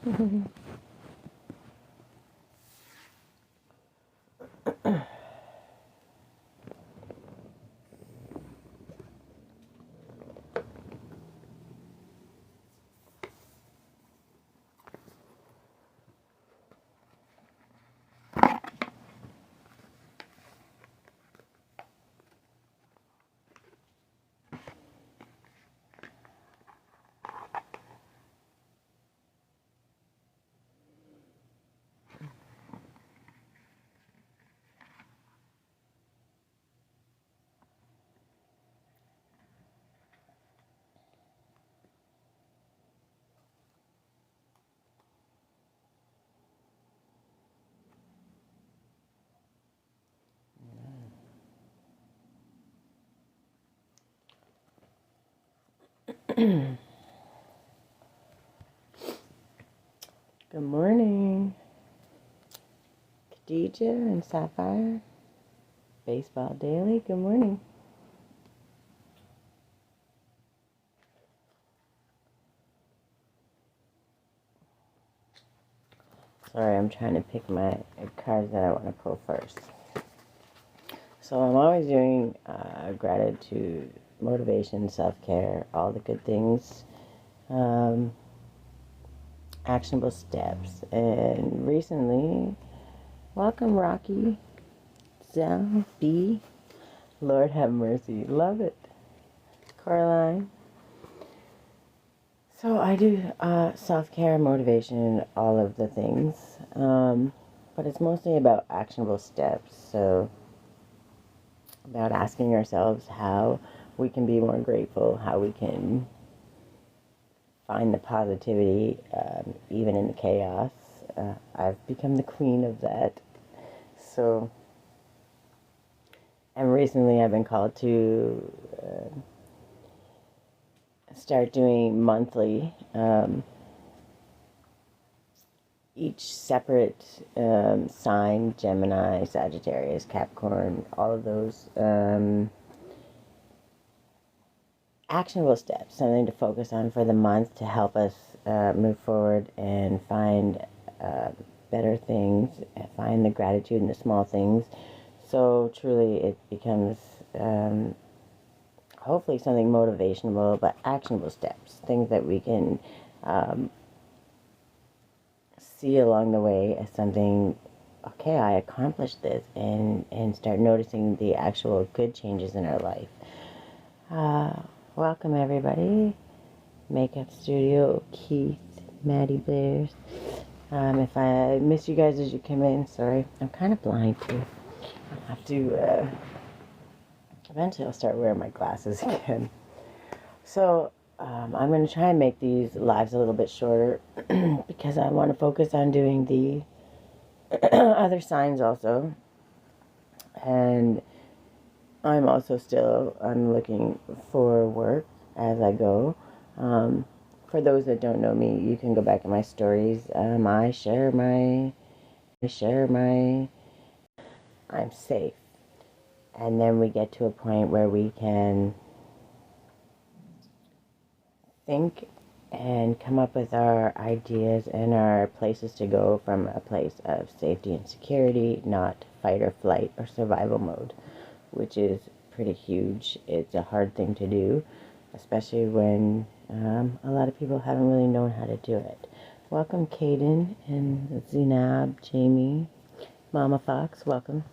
Good morning, Khadija and Sapphire. Baseball Daily, good morning. Sorry, I'm trying to pick my cards that I want to pull first. So I'm always doing gratitude, motivation, self-care, all the good things, actionable steps. And recently, welcome Rocky, Zell, B, Lord have mercy, love it, Coraline. So I do self-care, motivation, all of the things, but it's mostly about actionable steps. So about asking ourselves how we can be more grateful, how we can find the positivity even in the chaos. I've become the queen of that. So, and recently I've been called to start doing monthly, each separate sign, Gemini, Sagittarius, Capricorn, all of those actionable steps, something to focus on for the month to help us move forward and find better things, find the gratitude in the small things. So truly it becomes hopefully something motivational, but actionable steps, things that we can see along the way as something, okay, I accomplished this, and start noticing the actual good changes in our life. Welcome everybody. Makeup Studio, Keith, Maddie Blair. If I miss you guys as you come in, sorry. I'm kind of blind too. I'll have to, eventually I'll start wearing my glasses again. So, I'm going to try and make these lives a little bit shorter because I want to focus on doing the other signs also. And I'm also I'm looking for work as I go. For those that don't know me, you can go back in my stories. I share my, I'm safe. And then we get to a point where we can think and come up with our ideas and our places to go from a place of safety and security, not fight or flight or survival mode, which is pretty huge. It's a hard thing to do, especially when a lot of people haven't really known how to do it. Welcome, Caden and Zinab, Jamie, Mama Fox, welcome.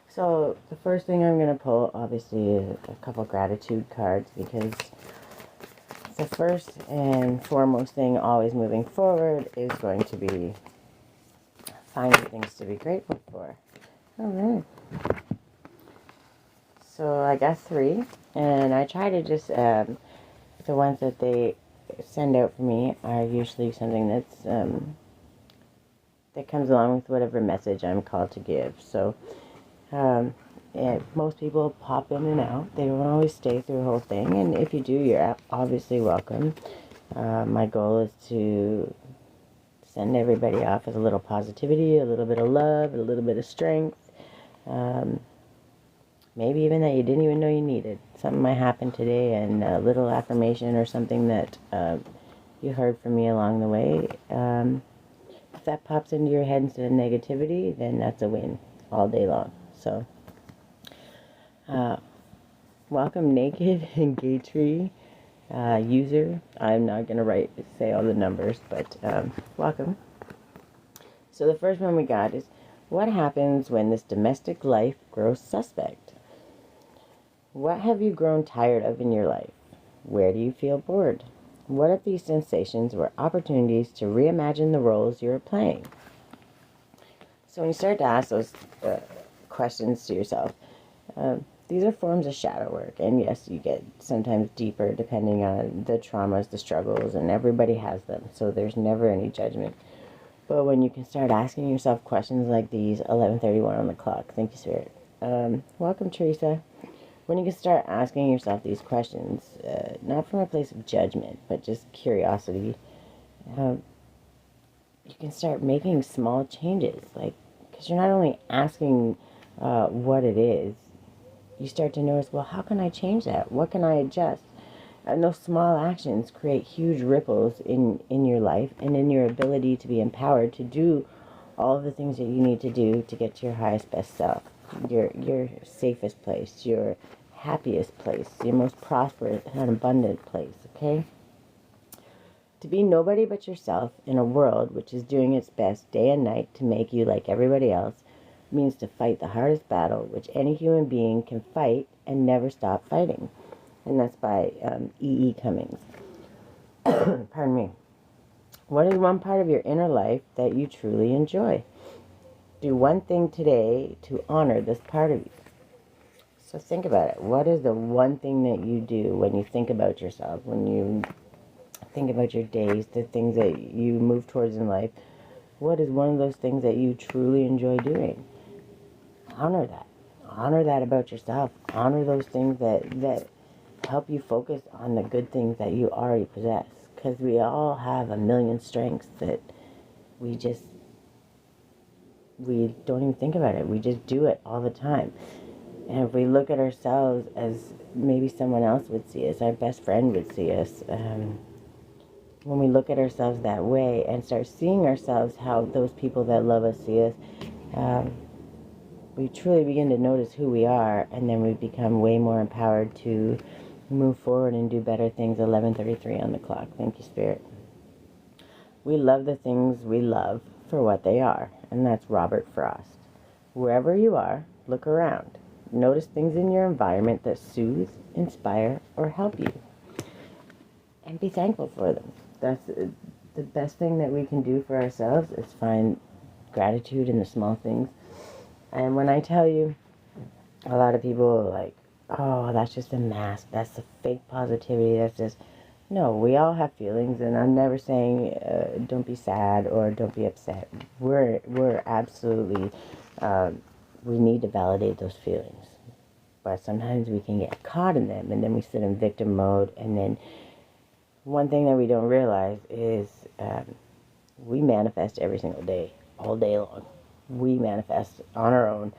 So the first thing I'm going to pull, obviously, is a couple gratitude cards, because the first and foremost thing always moving forward is going to be finding things to be grateful for. All right. So I got 3, and I try to just, the ones that they send out for me are usually something that's, that comes along with whatever message I'm called to give. So, most people pop in and out. They don't always stay through the whole thing, and if you do, you're obviously welcome. My goal is to send everybody off with a little positivity, a little bit of love, a little bit of strength. Maybe even that you didn't even know you needed. Something might happen today, and a little affirmation or something that you heard from me along the way. If that pops into your head instead of negativity, then that's a win all day long. So, welcome, Naked and Gay Tree user. I'm not going to say all the numbers, but welcome. So the first one we got is, what happens when this domestic life grows suspect? What have you grown tired of in your life? Where do you feel bored? What if these sensations were opportunities to reimagine the roles you're playing? So when you start to ask those questions to yourself, these are forms of shadow work. And yes, you get sometimes deeper depending on the traumas, the struggles, and everybody has them. So there's never any judgment. But when you can start asking yourself questions like these, 11:31 on the clock. Thank you, Spirit. Welcome, Teresa. When you can start asking yourself these questions, not from a place of judgment, but just curiosity, you can start making small changes. Because you're not only asking what it is, you start to notice, well, how can I change that? What can I adjust? And those small actions create huge ripples in your life and in your ability to be empowered to do all of the things that you need to do to get to your highest, best self, your safest place, your happiest place, your most prosperous and abundant place, okay? To be nobody but yourself in a world which is doing its best day and night to make you like everybody else means to fight the hardest battle which any human being can fight and never stop fighting. And that's by E.E. Cummings. Pardon me. What is one part of your inner life that you truly enjoy? Do one thing today to honor this part of you. So think about it. What is the one thing that you do when you think about yourself, when you think about your days, the things that you move towards in life? What is one of those things that you truly enjoy doing? Honor that. Honor that about yourself. Honor those things that help you focus on the good things that you already possess. Because we all have a million strengths that we don't even think about it. We just do it all the time. And if we look at ourselves as maybe someone else would see us, our best friend would see us, when we look at ourselves that way and start seeing ourselves how those people that love us see us, we truly begin to notice who we are, and then we become way more empowered to move forward and do better things. 11:33 on the clock. Thank you, Spirit. We love the things we love for what they are, and that's Robert Frost. Wherever you are, look around. Notice things in your environment that soothe, inspire, or help you, and be thankful for them. That's the best thing that we can do for ourselves, is find gratitude in the small things. And when I tell you, a lot of people are like, oh, that's just a mask, that's the fake positivity, that's just... No, we all have feelings, and I'm never saying don't be sad or don't be upset. We're absolutely, we need to validate those feelings. But sometimes we can get caught in them, and then we sit in victim mode. And then one thing that we don't realize is we manifest every single day, all day long. We manifest on our own.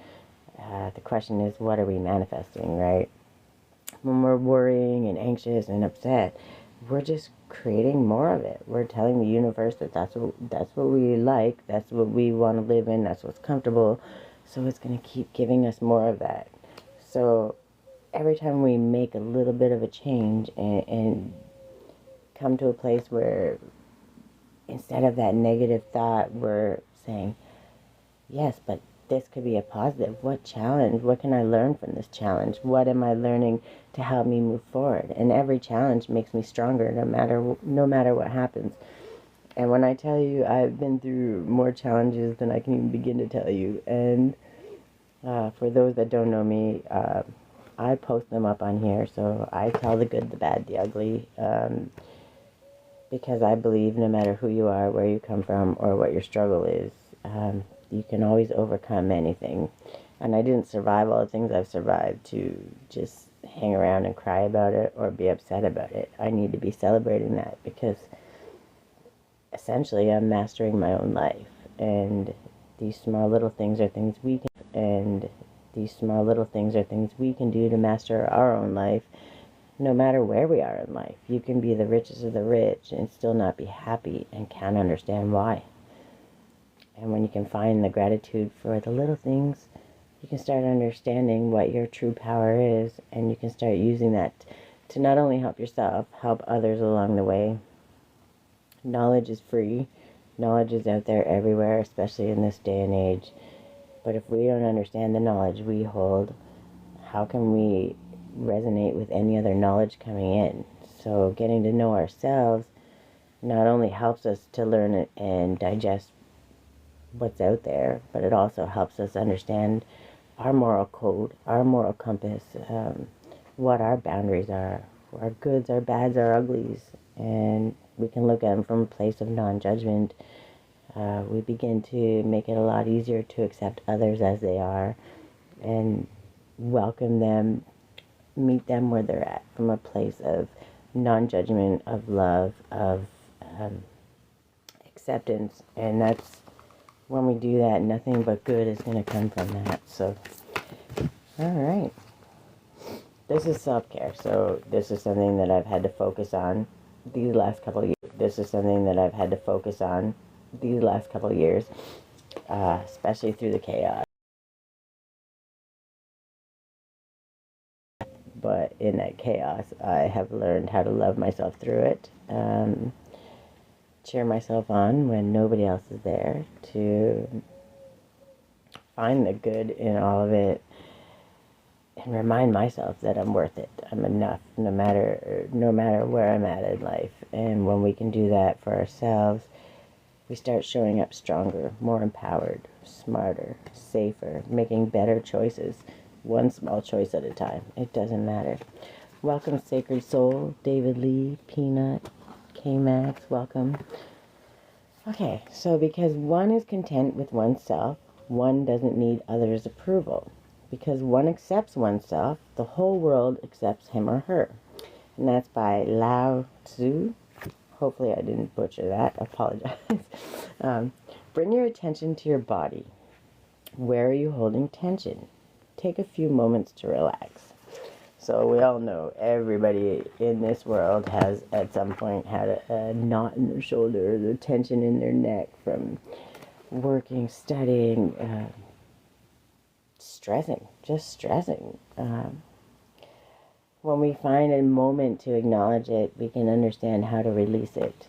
The question is, what are we manifesting, right? When we're worrying and anxious and upset, we're just creating more of it. We're telling the universe that that's what we like, that's what we want to live in, that's what's comfortable. So it's going to keep giving us more of that. So every time we make a little bit of a change and come to a place where instead of that negative thought, we're saying, yes, but this could be a positive. What challenge? What can I learn from this challenge? What am I learning to help me move forward? And every challenge makes me stronger, no matter what happens. And when I tell you, I've been through more challenges than I can even begin to tell you. And for those that don't know me, I post them up on here. So I tell the good, the bad, the ugly. Because I believe no matter who you are, where you come from, or what your struggle is, you can always overcome anything. And I didn't survive all the things I've survived to just hang around and cry about it or be upset about it. I need to be celebrating that, because essentially I'm mastering my own life. And these small little things are things we can do to master our own life. no matter where we are in life. You can be the richest of the rich and still not be happy and can't understand why. And when you can find the gratitude for the little things, you can start understanding what your true power is, and you can start using that to not only help yourself, help others along the way. Knowledge is free. Knowledge is out there everywhere, especially in this day and age. But if we don't understand the knowledge we hold, how can we resonate with any other knowledge coming in? So getting to know ourselves not only helps us to learn it and digest what's out there, but it also helps us understand our moral code, our moral compass, what our boundaries are, our goods, our bads, our uglies, and we can look at them from a place of non-judgment. We begin to make it a lot easier to accept others as they are and welcome them, meet them where they're at from a place of non-judgment, of love, of acceptance. And that's when we do that, nothing but good is going to come from that. So, all right. This is self-care. So this is something that I've had to focus on these last couple of years. Especially through the chaos. But in that chaos, I have learned how to love myself through it. Cheer myself on when nobody else is there, to find the good in all of it, and remind myself that I'm worth it. I'm enough, no matter where I'm at in life. And when we can do that for ourselves, we start showing up stronger, more empowered, smarter, safer, making better choices, one small choice at a time. It doesn't matter. Welcome, Sacred Soul, David Lee, Peanut, K-Max, welcome. Okay, so because one is content with oneself, one doesn't need others' approval. Because one accepts oneself, the whole world accepts him or her. And that's by Lao Tzu. Hopefully I didn't butcher that. I apologize. Bring your attention to your body. Where are you holding tension? Take a few moments to relax. So we all know everybody in this world has at some point had a knot in their shoulder, the tension in their neck from working, studying, stressing. When we find a moment to acknowledge it, we can understand how to release it.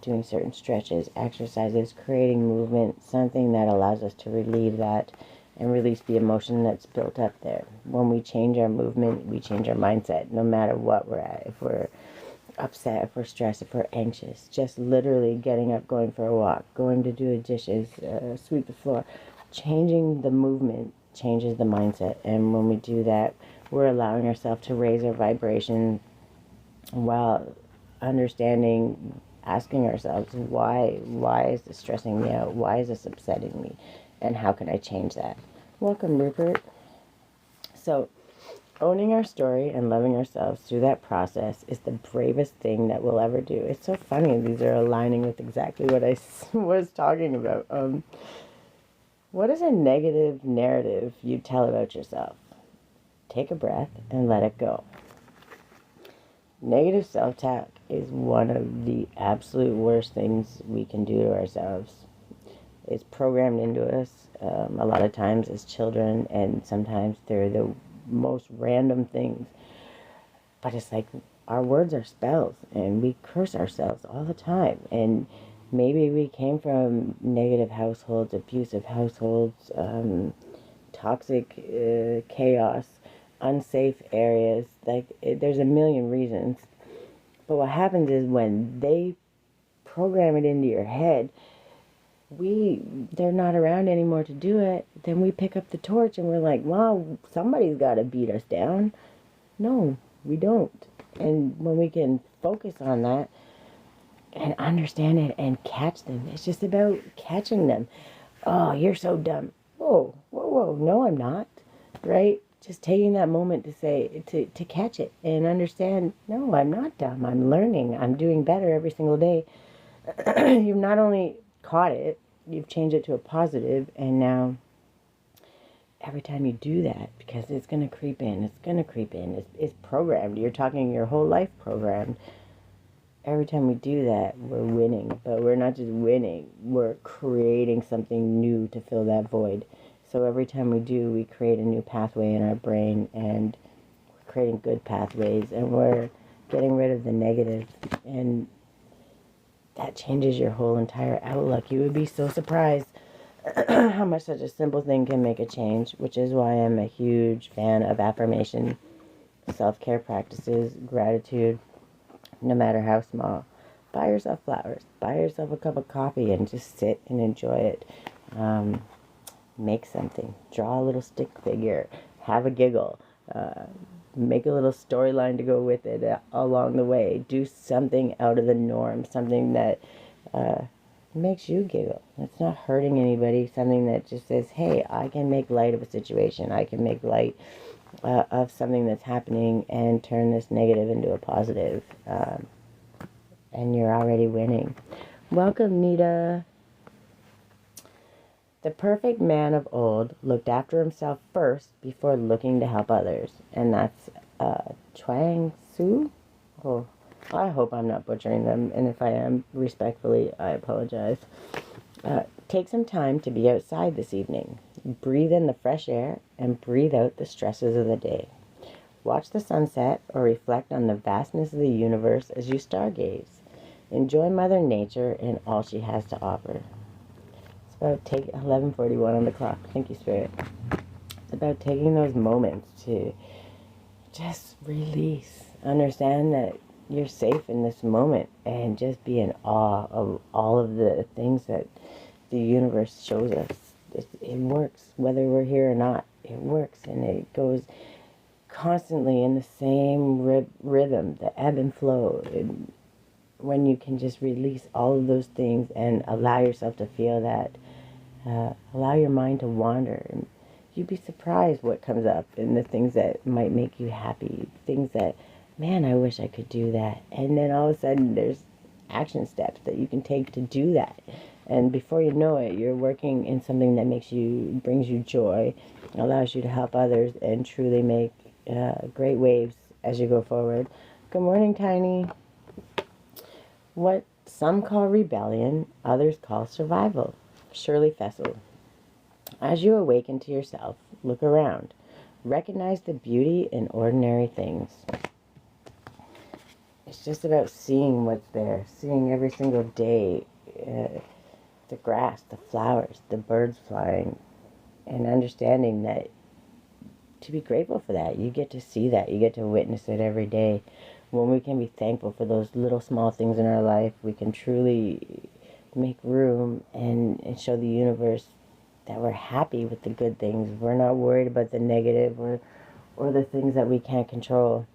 Doing certain stretches, exercises, creating movement, something that allows us to relieve that and release the emotion that's built up there. When we change our movement, we change our mindset, no matter what we're at. If we're upset, if we're stressed, if we're anxious, just literally getting up, going for a walk, going to do the dishes, sweep the floor, changing the movement changes the mindset. And when we do that, we're allowing ourselves to raise our vibration while understanding, asking ourselves, why is this stressing me out? Why is this upsetting me? And how can I change that? Welcome, Rupert. So, owning our story and loving ourselves through that process is the bravest thing that we'll ever do. It's so funny. These are aligning with exactly what I was talking about. What is a negative narrative you tell about yourself? Take a breath and let it go. Negative self-talk is one of the absolute worst things we can do to ourselves. It's programmed into us a lot of times as children, and sometimes they're the most random things. But it's like our words are spells, and we curse ourselves all the time. And maybe we came from negative households, abusive households, toxic chaos, unsafe areas. There's a million reasons. But what happens is when they program it into your head, they're not around anymore to do it, then we pick up the torch and we're like, wow, somebody's got to beat us down. No, we don't. And when we can focus on that and understand it and catch them, it's just about catching them. Oh, you're so dumb. Whoa, no, I'm not. Right? Just taking that moment to say, to catch it and understand, no, I'm not dumb. I'm learning. I'm doing better every single day. You've not only caught it, you've changed it to a positive, and now every time you do that, because it's going to creep in, it's programmed. You're talking your whole life programmed. Every time we do that, we're winning. But we're not just winning, we're creating something new to fill that void. So every time we do, we create a new pathway in our brain, and we're creating good pathways, and we're getting rid of the negative. And that changes your whole entire outlook. You would be so surprised how much such a simple thing can make a change, which is why I'm a huge fan of affirmation, self-care practices, gratitude, no matter how small. Buy yourself flowers. Buy yourself a cup of coffee and just sit and enjoy it. Make something. Draw a little stick figure. Have a giggle. Make a little storyline to go with it along the way. Do something out of the norm. Something that makes you giggle. It's not hurting anybody. Something that just says, hey, I can make light of a situation. I can make light of something that's happening and turn this negative into a positive. And you're already winning. Welcome, Nita. The perfect man of old looked after himself first before looking to help others. And that's Chuang Tzu. Oh, I hope I'm not butchering them. And if I am, respectfully, I apologize. Take some time to be outside this evening. Breathe in the fresh air and breathe out the stresses of the day. Watch the sunset or reflect on the vastness of the universe as you stargaze. Enjoy Mother Nature and all she has to offer. It's about 11:41 on the clock. Thank you, Spirit. It's about taking those moments to just release. Understand that you're safe in this moment and just be in awe of all of the things that the universe shows us. It works whether we're here or not. It works, and it goes constantly in the same rhythm, the ebb and flow. And when you can just release all of those things and allow yourself to feel that, allow your mind to wander, and you'd be surprised what comes up and the things that might make you happy, things that, man, I wish I could do that. And then all of a sudden there's action steps that you can take to do that. And before you know it, you're working in something that brings you joy, allows you to help others, and truly make great waves as you go forward. Good morning, Tiny. What some call rebellion, others call survival. Shirley Fessel. As you awaken to yourself, look around. Recognize the beauty in ordinary things. It's just about seeing what's there, seeing every single day, the grass, the flowers, the birds flying, and understanding that to be grateful for that. You get to see that. You get to witness it every day. When we can be thankful for those little small things in our life, we can truly make room and show the universe that we're happy with the good things. We're not worried about the negative or the things that we can't control.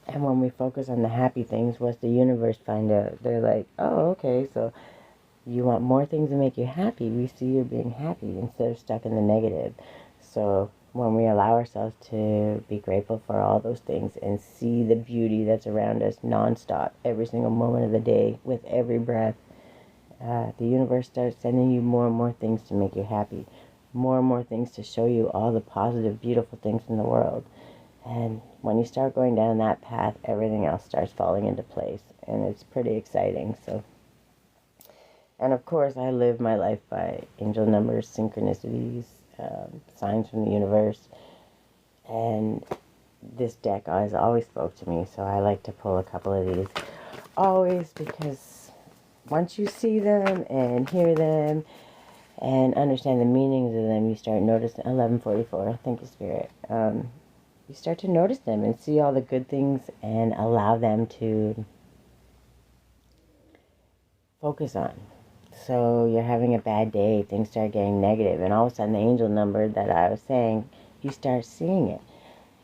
And when we focus on the happy things, what's the universe find out? They're like, oh, okay, so you want more things to make you happy. We see you being happy instead of stuck in the negative. So when we allow ourselves to be grateful for all those things and see the beauty that's around us nonstop, every single moment of the day, with every breath, the universe starts sending you more and more things to make you happy, more and more things to show you all the positive, beautiful things in the world. And when you start going down that path, everything else starts falling into place, and it's pretty exciting. So, and of course, I live my life by angel numbers, synchronicities, signs from the universe, and this deck has always spoke to me, so I like to pull a couple of these always, because once you see them and hear them and understand the meanings of them, you start noticing. 11:44. Thank you, Spirit. You start to notice them and see all the good things and allow them to focus on. So you're having a bad day, things start getting negative, and all of a sudden the angel number that I was saying, you start seeing it.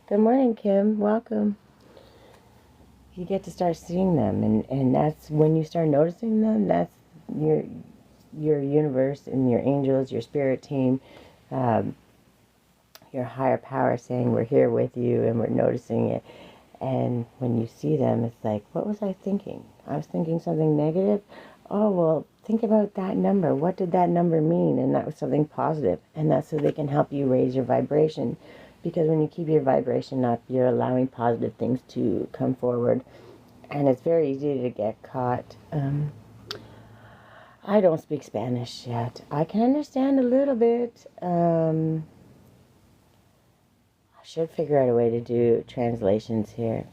Good morning, Kim. Welcome. You get to start seeing them, and that's when you start noticing them. That's your universe and your angels, your spirit team, your higher power saying we're here with you and we're noticing it. And when you see them, it's like, what was I thinking? I was thinking something negative. oh, well, think about that number. What did that number mean? And that was something positive. And that's so they can help you raise your vibration. Because when you keep your vibration up, you're allowing positive things to come forward. And it's very easy to get caught. I don't speak Spanish yet. I can understand a little bit. I should figure out a way to do translations here.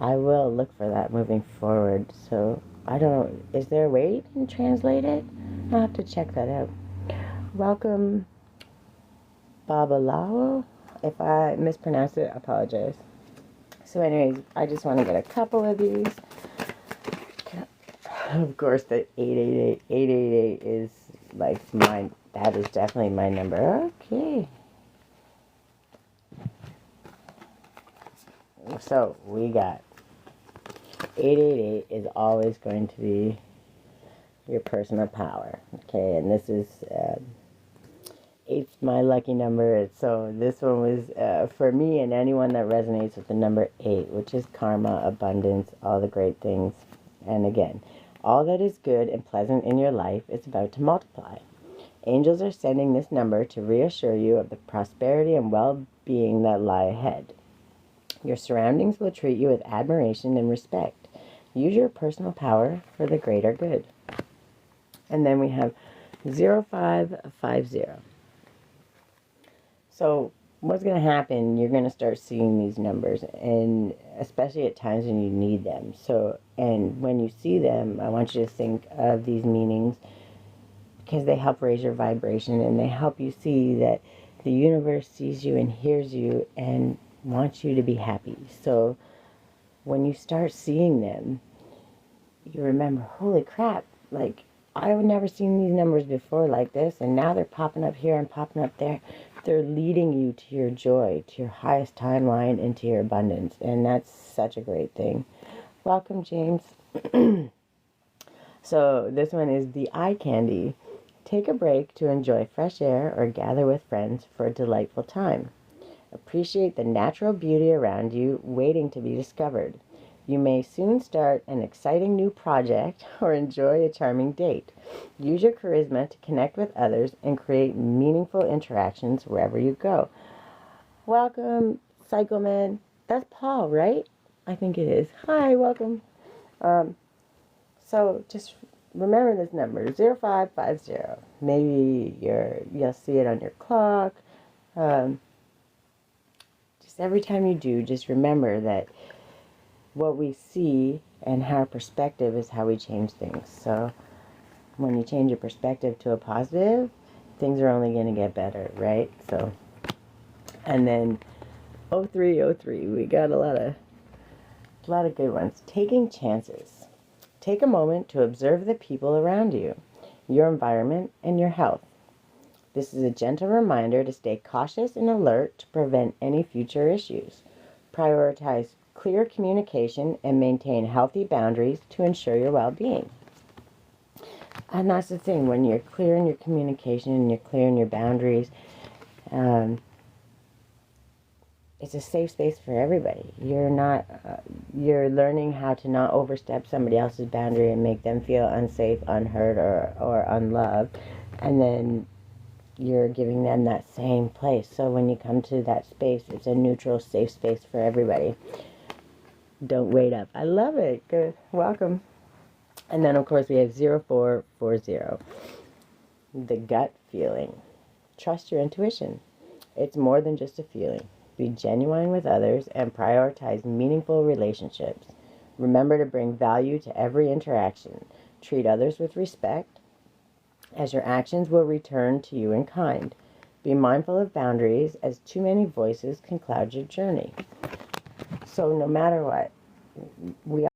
I will look for that moving forward. So, I don't... Is there a way you can translate it? I'll have to check that out. Welcome, Babalao. If I mispronounce it, I apologize. So anyways, I just want to get a couple of these. Of course, the 888 is like mine. That is definitely my number. Okay. So we got 888 is always going to be your personal power. Okay, and this is 8's my lucky number. So this one was for me and anyone that resonates with the number 8, which is karma, abundance, all the great things. And again, all that is good and pleasant in your life is about to multiply. Angels are sending this number to reassure you of the prosperity and well-being that lie ahead. Your surroundings will treat you with admiration and respect. Use your personal power for the greater good. And then we have 0550. So what's going to happen, you're going to start seeing these numbers, and especially at times when you need them. So, and when you see them, I want you to think of these meanings, because they help raise your vibration, and they help you see that the universe sees you and hears you and wants you to be happy. So when you start seeing them, you remember, holy crap, like, I've never seen these numbers before like this, and now they're popping up here and popping up there. They're leading you to your joy, to your highest timeline, and to your abundance, and that's such a great thing. Welcome, James. So this one is the eye candy. Take a break to enjoy fresh air or gather with friends for a delightful time. Appreciate the natural beauty around you waiting to be discovered. You may soon start an exciting new project or enjoy a charming date. Use your charisma to connect with others and create meaningful interactions wherever you go. Welcome, Psychoman. That's Paul, right? I think it is. Hi, welcome. So just remember this number, 0550. Maybe you'll see it on your clock. Just every time you do, just remember that what we see and our perspective is how we change things. So when you change your perspective to a positive, things are only going to get better, right? So, and then 0303, we got a lot of good ones. Taking chances. Take a moment to observe the people around you, your environment, and your health. This is a gentle reminder to stay cautious and alert to prevent any future issues. Prioritize clear communication and maintain healthy boundaries to ensure your well-being. And that's the thing, when you're clear in your communication and you're clear in your boundaries, it's a safe space for everybody. You're learning how to not overstep somebody else's boundary and make them feel unsafe, unheard, or unloved. And then you're giving them that same place. So when you come to that space, it's a neutral, safe space for everybody. Don't wait up. I love it. Good. Welcome. And then, of course, we have 0440. The gut feeling. Trust your intuition. It's more than just a feeling. Be genuine with others and prioritize meaningful relationships. Remember to bring value to every interaction. Treat others with respect, as your actions will return to you in kind. Be mindful of boundaries, as too many voices can cloud your journey. So no matter what, we